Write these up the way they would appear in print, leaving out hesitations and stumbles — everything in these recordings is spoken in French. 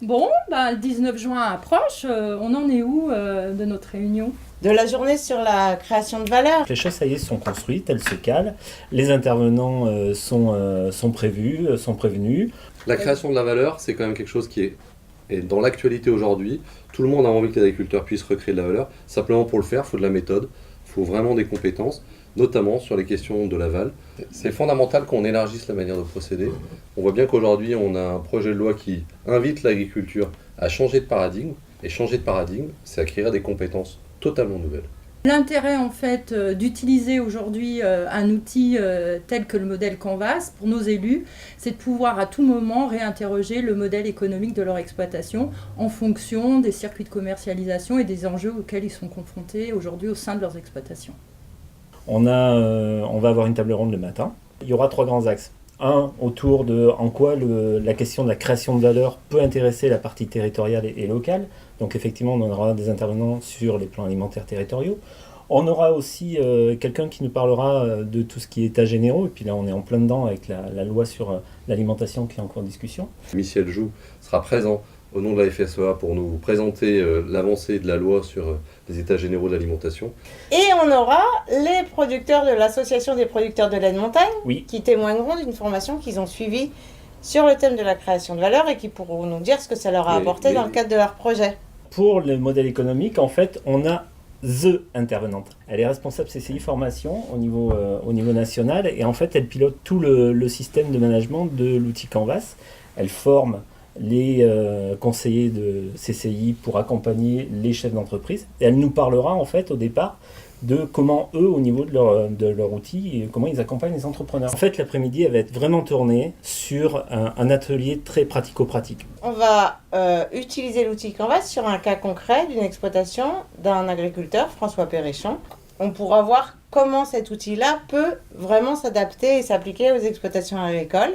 Bon, le 19 juin approche, on en est où de notre réunion? De la journée sur la création de valeur. Les choses, ça y est, sont construites, elles se calent. Les intervenants sont prévus, sont prévenus. La création de la valeur, c'est quand même quelque chose est dans l'actualité aujourd'hui. Tout le monde a envie que l'agriculteur puisse recréer de la valeur. Simplement pour le faire, il faut de la méthode, il faut vraiment des compétences, notamment sur les questions de l'aval. C'est fondamental qu'on élargisse la manière de procéder. On voit bien qu'aujourd'hui, on a un projet de loi qui invite l'agriculture à changer de paradigme. Et changer de paradigme, c'est acquérir des compétences totalement nouvelles. L'intérêt en fait d'utiliser aujourd'hui un outil tel que le modèle Canvas pour nos élus, c'est de pouvoir à tout moment réinterroger le modèle économique de leur exploitation en fonction des circuits de commercialisation et des enjeux auxquels ils sont confrontés aujourd'hui au sein de leurs exploitations. On va avoir une table ronde le matin. Il y aura 3 grands axes. Un, autour de en quoi la question de la création de valeur peut intéresser la partie territoriale et locale. Donc effectivement, on aura des intervenants sur les plans alimentaires territoriaux. On aura aussi quelqu'un qui nous parlera de tout ce qui est états généraux. Et puis là, on est en plein dedans avec la loi sur l'alimentation qui est en cours de discussion. Michel Joux sera présent au nom de la FSEA pour nous présenter l'avancée de la loi sur les états généraux de l'alimentation. Et on aura les producteurs de l'association des producteurs de lait de montagne Oui. qui témoigneront d'une formation qu'ils ont suivie sur le thème de la création de valeur et qui pourront nous dire ce que ça leur a apporté dans le cadre de leur projet. Pour le modèle économique, en fait, on a THE intervenante. Elle est responsable CCI formation au niveau national et en fait, elle pilote tout le système de management de l'outil Canvas. Elle forme les conseillers de CCI pour accompagner les chefs d'entreprise. Et elle nous parlera en fait au départ de comment eux, au niveau de leur outil, et comment ils accompagnent les entrepreneurs. En fait, l'après-midi, elle va être vraiment tournée sur un atelier très pratico-pratique. On va utiliser l'outil Canvas sur un cas concret d'une exploitation d'un agriculteur, François Perrichon. On pourra voir comment cet outil-là peut vraiment s'adapter et s'appliquer aux exploitations agricoles.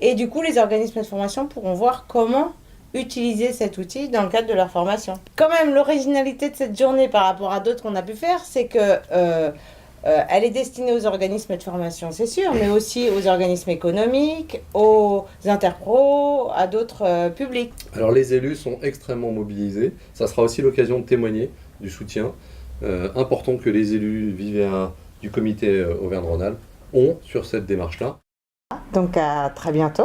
Et du coup, les organismes de formation pourront voir comment utiliser cet outil dans le cadre de leur formation. Quand même, l'originalité de cette journée par rapport à d'autres qu'on a pu faire, c'est que elle est destinée aux organismes de formation, c'est sûr, mais aussi aux organismes économiques, aux interpros, à d'autres publics. Alors les élus sont extrêmement mobilisés. Ça sera aussi l'occasion de témoigner du soutien important que les élus vivants du comité Auvergne-Rhône-Alpes ont sur cette démarche-là. Donc à très bientôt.